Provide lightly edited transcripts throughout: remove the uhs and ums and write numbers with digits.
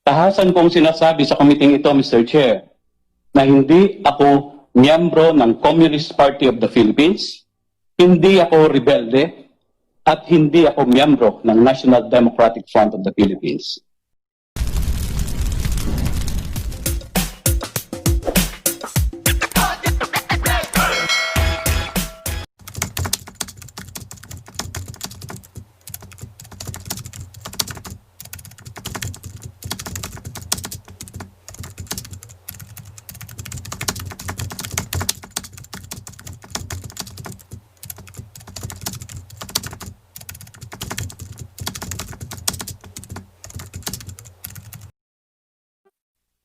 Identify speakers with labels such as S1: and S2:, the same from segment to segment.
S1: Tahasan kong sinasabi sa committee ito, Mr. Chair, na hindi ako miyembro ng Communist Party of the Philippines, hindi ako rebelde, at hindi ako miyembro ng National Democratic Front of the Philippines.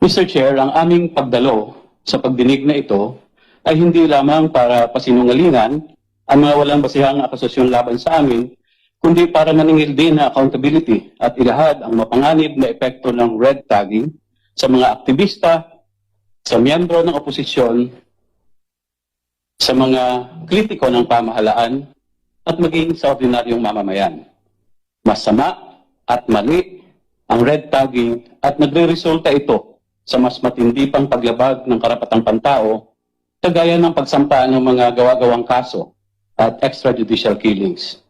S1: Mr. Chair, ang aming pagdalo sa pagdinig na ito ay hindi lamang para pasinungalingan ang mga walang basihang akusasyon laban sa amin, kundi para maningil din na accountability at ilahad ang mapanganib na epekto ng red tagging sa mga aktivista, sa miyembro ng oposisyon, sa mga kritiko ng pamahalaan, at maging sa ordinaryong mamamayan. Masama at mali ang red tagging at nagre-resulta ito sa mas matindi pang paglabag ng karapatang pantao, kagaya ng pagsampa ng mga gawa-gawang kaso at extrajudicial killings.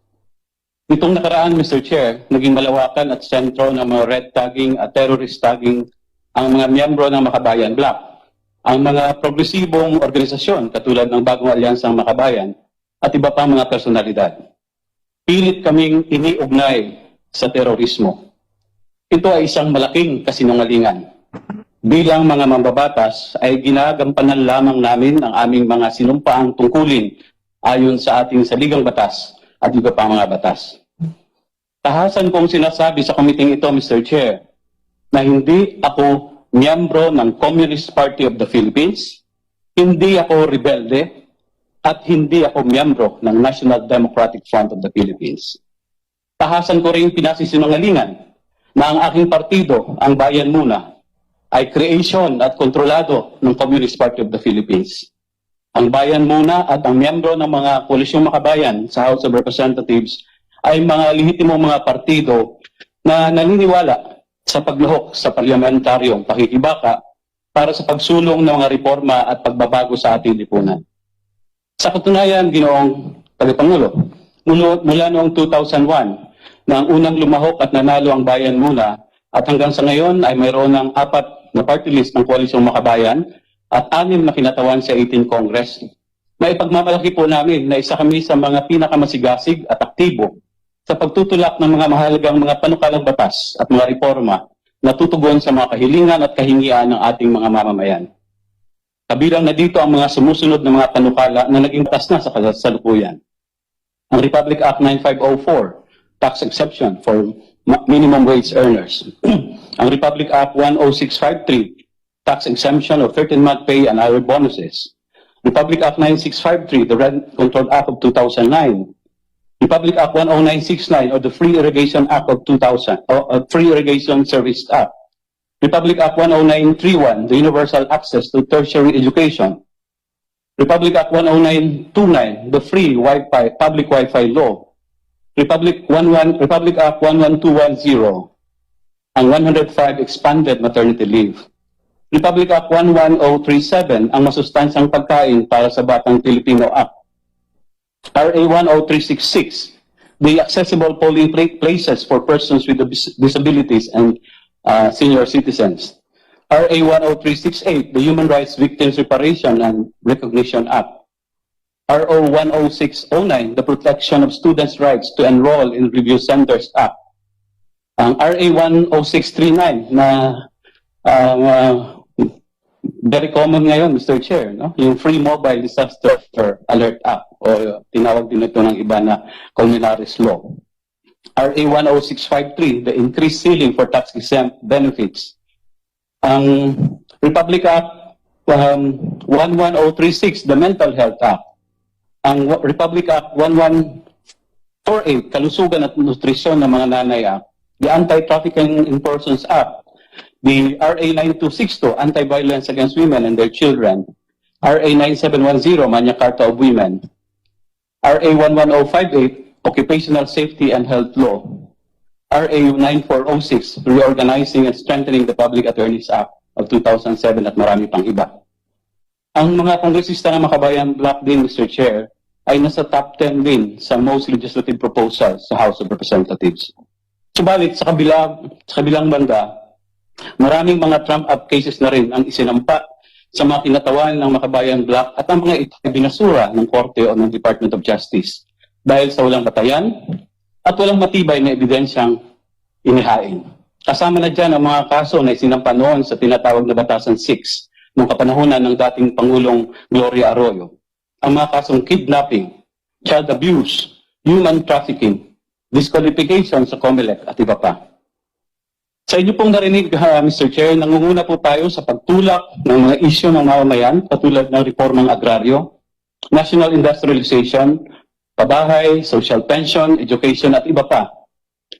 S1: Nitong nakaraan, Mr. Chair, naging malawakan at sentro ng mga red tagging at terrorist tagging ang mga miyembro ng Makabayan Bloc, ang mga progresibong organisasyon katulad ng Bagong Alyansang Makabayan at iba pang mga personalidad. Pilit kaming iniugnay sa terorismo. Ito ay isang malaking kasinungalingan. Bilang mga mambabatas ay ginagampanan lamang namin ang aming mga sinumpaang tungkulin ayon sa ating saligang batas at iba pang mga batas. Tahasan kong sinasabi sa committee ito, Mr. Chair, na hindi ako miyembro ng Communist Party of the Philippines, hindi ako rebelde, at hindi ako miyembro ng National Democratic Front of the Philippines. Tahasan ko rin pinasisinungalingan na ang aking partido, ang Bayan Muna, ay creation at kontrolado ng Communist Party of the Philippines. Ang Bayan Muna at ang miyembro ng mga koalisyong makabayan sa House of Representatives ay mga lehitimong mga partido na naniniwala sa paglahok sa parlamentaryong pakikibaka para sa pagsulong ng mga reforma at pagbabago sa ating lipunan. Sa katunayan, Ginoong Tagapangulo, mula noong 2001, na ang unang lumahok at nanalo ang Bayan Muna, at hanggang sa ngayon ay mayroon ng 4 na party list ng Koalisyong Makabayan at 6 na kinatawan sa 18 Congress. May pagmamalaki po namin na isa kami sa mga pinakamasigasig at aktibo sa pagtutulak ng mga mahalagang mga panukalang batas at mga reforma na tutugon sa mga kahilingan at kahingian ng ating mga mamamayan. Kabilang na dito ang mga sumusunod na mga panukala na naging batas na sa kasalukuyan. Ang Republic Act 9504, Tax Exception for Minimum Wage Earners. Ang Republic Act 10653, Tax Exemption of 13-month pay and other bonuses. Republic Act 9653, the Rent Control Act of 2009. Republic Act 10969, or the Free Irrigation Act of 2000, or Free Irrigation Service Act. Republic Act 10931, the Universal Access to Tertiary Education. Republic Act 10929, the Free Wi-Fi, Public Wi-Fi Law. Republic Act 11210, ang 105 Expanded Maternity Leave. Republic Act 11037, ang masustansang pagkain para sa Batang Pilipino Act. RA 10366, the Accessible Polling Places for Persons with Disabilities and Senior Citizens. RA 10368, the Human Rights Victims Reparation and Recognition Act. RO 10609, the Protection of Students' Rights to Enroll in Review Centers Act. Ang RA 10639 na very common ngayon, Mr. Chair, no? Yung Free Mobile Disaster Alert Act, o tinawag din ito ng iba na Colmenares Law. RA 10653, the Increased Ceiling for Tax-Exempt Benefits. Ang Republic Act 11036, the Mental Health Act. Ang Republic Act 1148, Kalusugan at Nutrisyon ng mga Nanay Act. The Anti-Trafficking in Persons Act. The RA 9262, Anti-Violence Against Women and Their Children. RA 9710, Magna Carta of Women. RA 11058, Occupational Safety and Health Law. RA 9406, Reorganizing and Strengthening the Public Attorneys Act of 2007 at marami pang iba. Ang mga kongresista ng Makabayan Bloc din, Mr. Chair, ay nasa top 10 din sa most legislative proposals sa House of Representatives. Subalit, sa kabilang banda, maraming mga trump-up cases na rin ang isinampa sa mga kinatawan ng Makabayan Bloc at ang mga ito ay binasura ng Korte o ng Department of Justice dahil sa walang batayan at walang matibay na ebidensyang inihain. Kasama na dyan ang mga kaso na isinampa noon sa tinatawag na Batasan 6 noong kapanahunan ng dating Pangulong Gloria Arroyo. Ang mga kasong kidnapping, child abuse, human trafficking, disqualification sa COMELEC at iba pa. Sa inyo pong narinig, Mr. Chair, nangunguna po tayo sa pagtulak ng mga isyu ng mamamayan katulad ng reformang agraryo, national industrialization, pabahay, social pension, education at iba pa.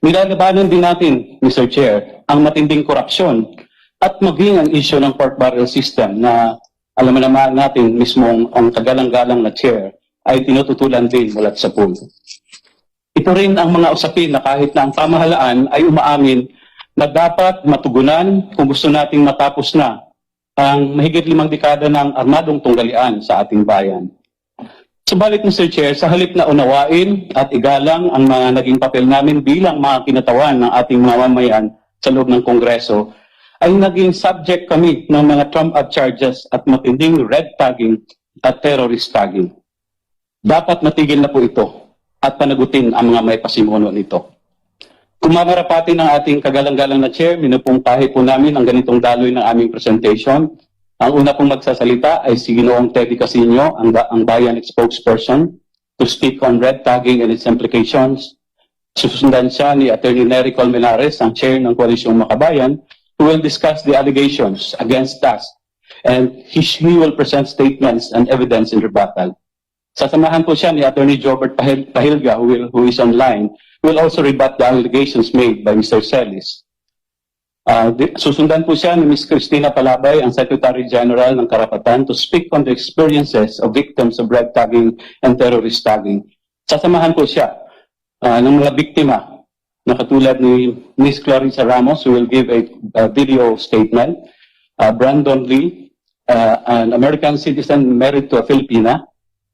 S1: Nilalabanan din natin, Mr. Chair, ang matinding korupsyon at maging ang isyu ng pork barrel system na alam naman natin mismong ang kagalang-galang na chair ay tinututulan din mula sa pool. Ito rin ang mga usapin na kahit na ang pamahalaan ay umaamin na dapat matugunan kung gusto nating matapos na ang mahigit 5 dekada ng armadong tunggalian sa ating bayan. Subalit, Mr. Chair, sa halip na unawain at igalang ang mga naging papel namin bilang mga kinatawan ng ating mga mamayan sa loob ng Kongreso, ay naging subject kami ng mga trump-up charges at matinding red tagging at terrorist tagging. Dapat matigil na po ito at panagutin ang mga may pasimuno nito. Kung mamarapati ng ating kagalang-galang na chair, minupungkahi po namin ang ganitong daloy ng aming presentation. Ang una pong magsasalita ay si Ginoong Teddy Casino, ang Bayan spokesperson, to speak on red tagging and its implications. Susundan siya ni Attorney Nery Colmenares, ang chair ng Koalisyong Makabayan, who will discuss the allegations against us, and he will present statements and evidence in rebuttal. Sasamahan po siya ni Attorney Jobert Pahilga, who is online, who will also rebut the allegations made by Mr. Celis. Susundan po siya ni Ms. Cristina Palabay, ang Secretary General ng Karapatan, to speak on the experiences of victims of red tagging and terrorist tagging. Sasamahan po siya ng mga biktima na katulad ni Ms. Clarissa Ramos, who will give a video statement, Brandon Lee, an American citizen married to a Filipina,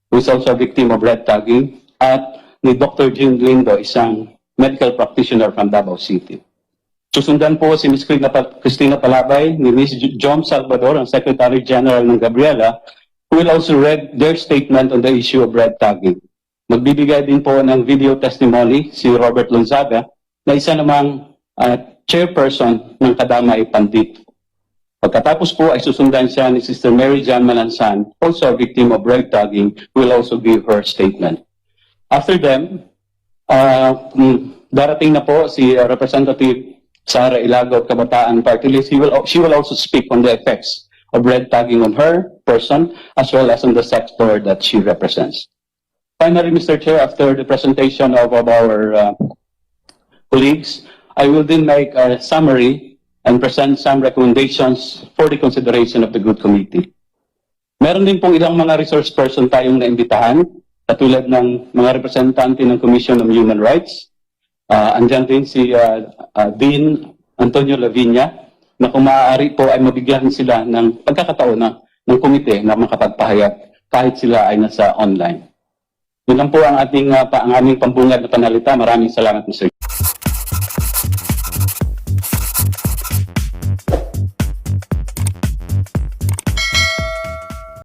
S1: who is also a victim of red tagging, at ni Dr. Jean Lindo, isang medical practitioner from Davao City. Susundan po si Ms. Cristina Palabay, ni Ms. Jom Salvador, ang Secretary General ng Gabriela, who will also read their statement on the issue of red tagging. Magbibigay din po ng video testimony si Robert Lonzaga, na isa namang chairperson ng Kadamay Pandit. Pagkatapos po ay susundan siya ni Sister Mary Jan Malansan, also a victim of red tagging, who will also give her statement. After them, darating na po si Representative Sara Ilago of Kabataan Party List. She will also speak on the effects of red tagging on her person as well as on the sector that she represents. Finally, Mr. Chair, after the presentation of our colleagues, I will then make a summary and present some recommendations for the consideration of the Good Committee. Meron din pong ilang mga resource person tayong naimbitahan, katulad ng mga representante ng Commission on Human Rights. Andyan din si Dean Antonio Lavinia, na kung maaari po ay mabigyan sila ng pagkakataon ng komite na makapagpahayag kahit sila ay nasa online. Yun lang po ang aming pambungad na panalita. Maraming salamat, Mr.